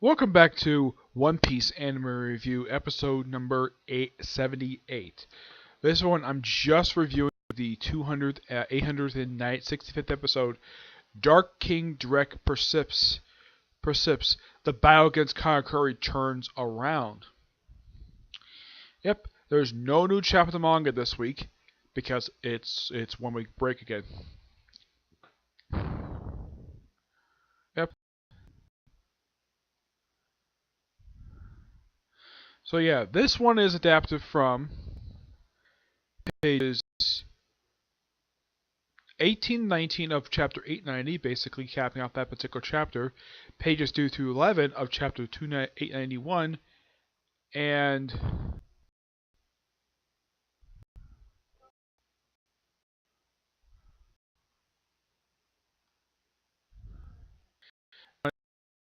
Welcome back to One Piece Anime Review, episode number 878. This one, I'm just reviewing the 865th episode, Dark King Direct Precepts. The battle against Katakuri turns around. Yep, there's no new chapter of the manga this week, because it's 1 week break again. Yep. So yeah, this one is adapted from pages 18-19 of chapter 890, basically capping off that particular chapter, pages 2 through 11 of chapter 891, and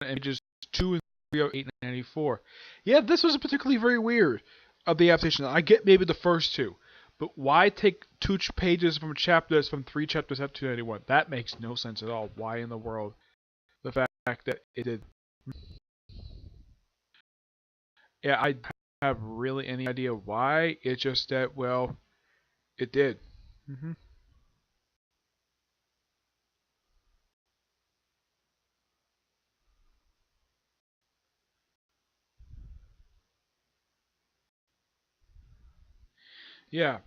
pages 2 and 3 of 894. Yeah, this was particularly very weird of the adaptation. I get maybe the first two, but why take two pages from a chapter that's from 3 chapters up to 291? That makes no sense at all. Why in the world? The fact that it did. Yeah, I don't have really any idea why. It's just that, well, it did. hmm Yeah.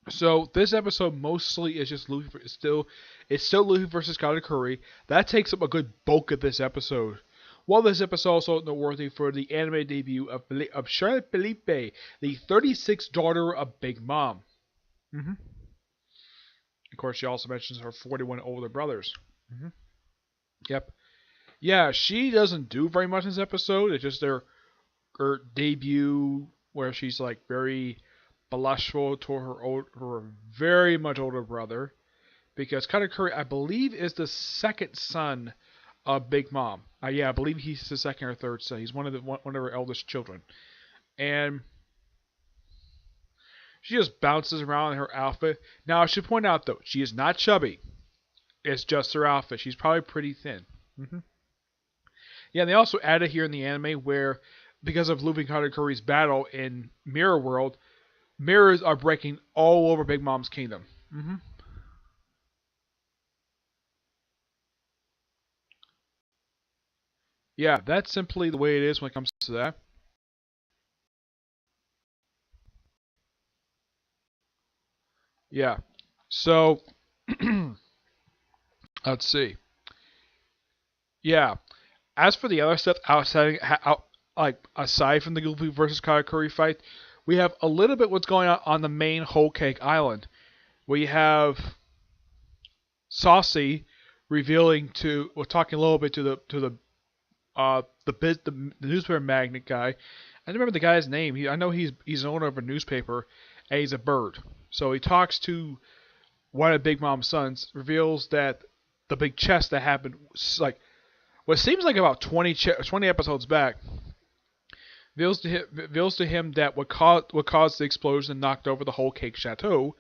So this episode mostly is just Luffy. It's still Luffy versus Katakuri. That takes up a good bulk of this episode. While this episode is also noteworthy for the anime debut of Charlotte Felipe, the 36th daughter of Big Mom. hmm Of course, she also mentions her 41 older brothers. hmm Yep. Yeah, she doesn't do very much in this episode. It's just her debut where she's like very blushful to her very much older brother, because Katakuri, I believe, is the second son of Big Mom. Yeah, I believe he's the second or third son. He's one of her eldest children, and she just bounces around in her outfit. Now, I should point out though, she is not chubby. It's just her outfit. She's probably pretty thin. hmm Yeah, and they also added here in the anime where, because of Luffy and Katakuri's battle in Mirror World, mirrors are breaking all over Big Mom's kingdom. Yeah, that's simply the way it is when it comes to that. Yeah. So, let's see. Yeah. As for the other stuff aside from the Goofy versus Katakuri fight, we have a little bit what's going on the main Whole Cake Island. We have Saucy revealing to, well, talking a little bit to the newspaper magnate guy. I don't remember the guy's name. I know he's an owner of a newspaper, and he's a bird. So he talks to one of Big Mom's sons, reveals that the big chest that happened, like what seems like about 20 episodes back, reveals to him that what caused the explosion and knocked over the whole Cake Chateau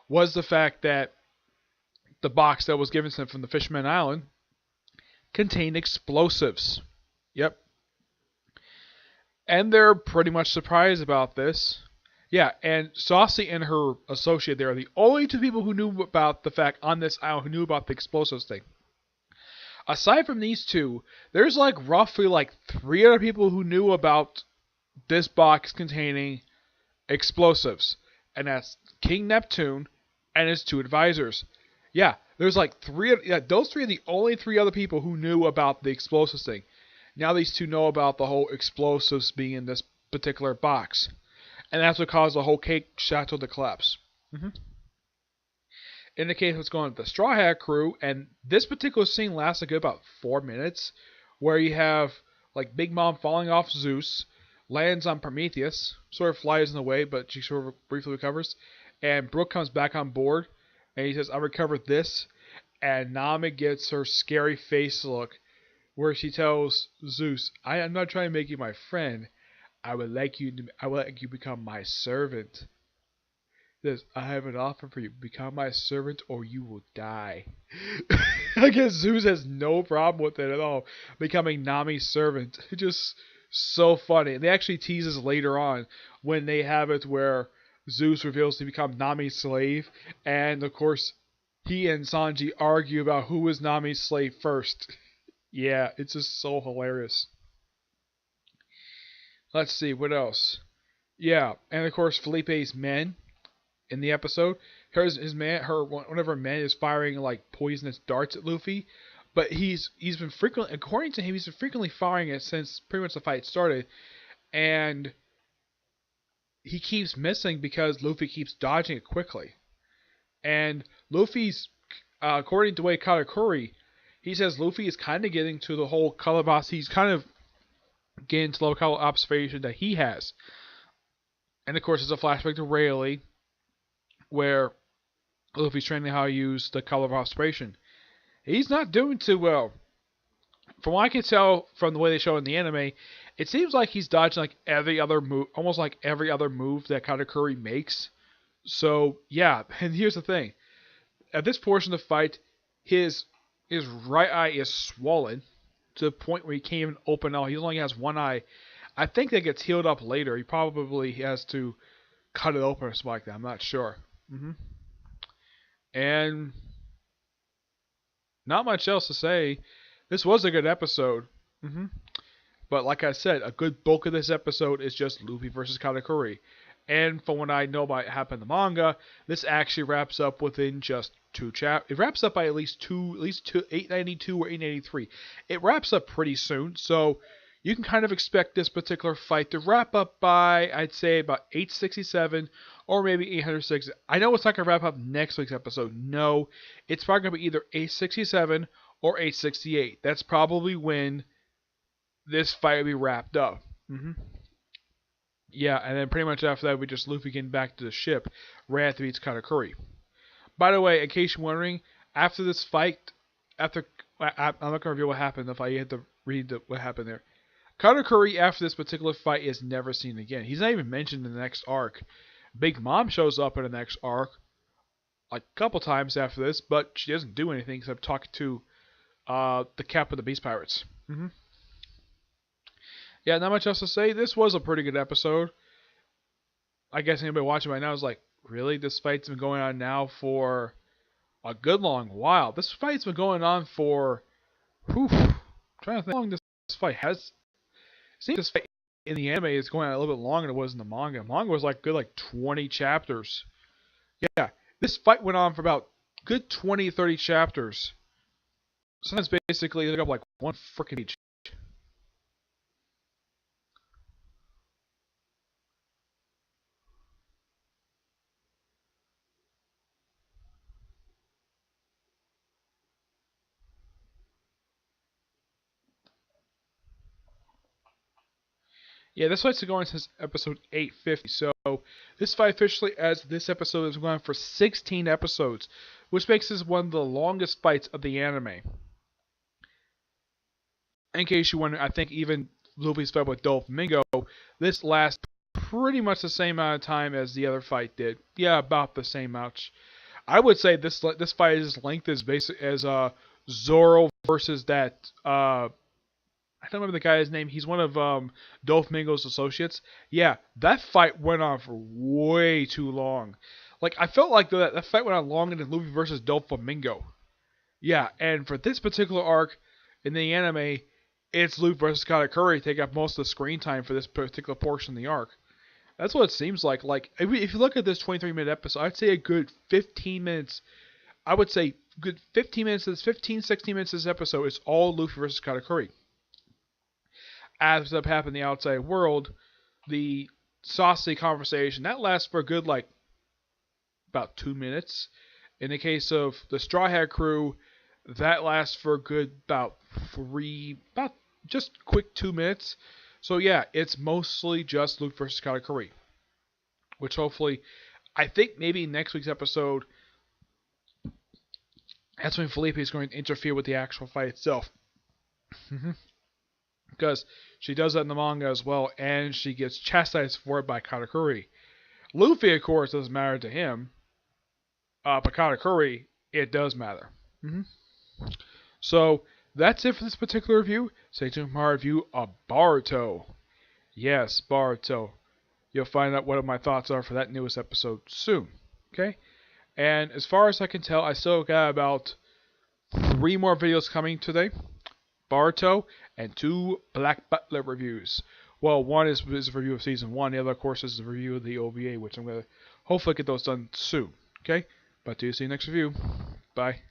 was the fact that the box that was given to him from the Fisherman Island contained explosives. Yep. And they're pretty much surprised about this. Yeah, and Saucy and her associate there are the only two people who knew about the fact on this island who knew about the explosives thing. Aside from these two, there's like roughly like three other people who knew about this box containing explosives, and that's King Neptune and his two advisors. Yeah, there's like three. Yeah, those three are the only three other people who knew about the explosives thing. Now these two know about the whole explosives being in this particular box, and that's what caused the whole Cake Chateau to collapse. hmm Indicates what's going on with the Straw Hat crew, and this particular scene lasts a good about 4 minutes, where you have like Big Mom falling off Zeus, lands on Prometheus, sort of flies in the way, but she sort of briefly recovers, and Brooke comes back on board, and he says, "I recovered this," and Nami gets her scary face look, where she tells Zeus, "I am not trying to make you my friend. I would like you to become my servant." Says, "I have an offer for you. Become my servant or you will die." I guess Zeus has no problem with it at all, becoming Nami's servant. It's just so funny. And they actually tease us later on when they have it where Zeus reveals to become Nami's slave, and of course, he and Sanji argue about who was Nami's slave first. Yeah, it's just so hilarious. Let's see, what else? Yeah, and of course, Felipe's men in the episode. One of her men is firing like poisonous darts at Luffy, but he's been frequently, according to him, he's been frequently firing it since pretty much the fight started, and he keeps missing because Luffy keeps dodging it quickly. And Luffy's, according to way Katakuri, he says Luffy is kind of getting to the whole color boss. He's kind of getting to the color observation that he has. And of course, there's a flashback to Rayleigh, where Luffy's training how to use the color of observation. He's not doing too well. From what I can tell from the way they show in the anime, it seems like he's dodging like every other move, almost like every other move that Katakuri makes. So yeah, and here's the thing: at this portion of the fight, his right eye is swollen to the point where he can't even open it. He only has one eye. I think that gets healed up later. He probably has to cut it open or something like that. I'm not sure. And not much else to say. This was a good episode. But like I said, a good bulk of this episode is just Luffy versus Katakuri. And from what I know about what happened in the manga, this actually wraps up within just 2 chapters. It wraps up by at least two, 892 or 883. It wraps up pretty soon, so you can kind of expect this particular fight to wrap up by, I'd say, about 867 or maybe 806. I know it's not going to wrap up next week's episode. No, it's probably going to be either 867 or 868. That's probably when this fight will be wrapped up. Yeah, and then pretty much after that, we just Luffy getting back to the ship right after he beats Katakuri. By the way, in case you're wondering, after this fight, I'm not going to reveal what happened if I had to read what happened there. Katakuri, after this particular fight, is never seen again. He's not even mentioned in the next arc. Big Mom shows up in the next arc like a couple times after this, but she doesn't do anything except talk to the captain of the Beast Pirates. Yeah, not much else to say. This was a pretty good episode. I guess anybody watching right now is like, really? This fight's been going on now for a good long while. This fight's been going on for... I'm trying to think how long this fight has... It seems this fight in the anime is going on a little bit longer than it was in the manga. The manga was like good 20 chapters. Yeah, this fight went on for about good 20, 30 chapters. Sometimes basically they took up like one freaking page. Yeah, this fight's been going since episode 850, so this fight officially, as this episode is going for 16 episodes, which makes this one of the longest fights of the anime. In case you wonder, I think even Luffy's fight with Doflamingo, this lasts pretty much the same amount of time as the other fight did. Yeah, about the same much. I would say this fight is length as basic as Zoro versus that I don't remember the guy's name. He's one of Doflamingo's associates. Yeah, that fight went on for way too long. Like, I felt like that fight went on longer than Luffy versus Doflamingo. Yeah, and for this particular arc in the anime, it's Luffy versus Katakuri take up most of the screen time for this particular portion of the arc. That's what it seems like. Like, if you look at this 23-minute episode, I'd say a good 15 minutes. I would say good 15 minutes. 16 minutes of this episode is all Luffy versus Katakuri. As up happened in the outside world, the saucy conversation that lasts for a good about 2 minutes. In the case of the Straw Hat Crew, that lasts for a good about just quick 2 minutes. So yeah, it's mostly just Luffy versus Katakuri, which hopefully, I think maybe next week's episode, that's when Felipe is going to interfere with the actual fight itself. Because she does that in the manga as well, and she gets chastised for it by Katakuri. Luffy, of course, doesn't matter to him, but Katakuri, it does matter. So that's it for this particular review. Stay tuned for my review of Boruto. Yes, Boruto. You'll find out what my thoughts are for that newest episode soon. Okay? And as far as I can tell, I still got about 3 more videos coming today. Boruto and 2 Black Butler reviews. Well, one is a review of Season 1. The other, of course, is a review of the OVA, which I'm going to hopefully get those done soon. Okay? But do see you next review. Bye.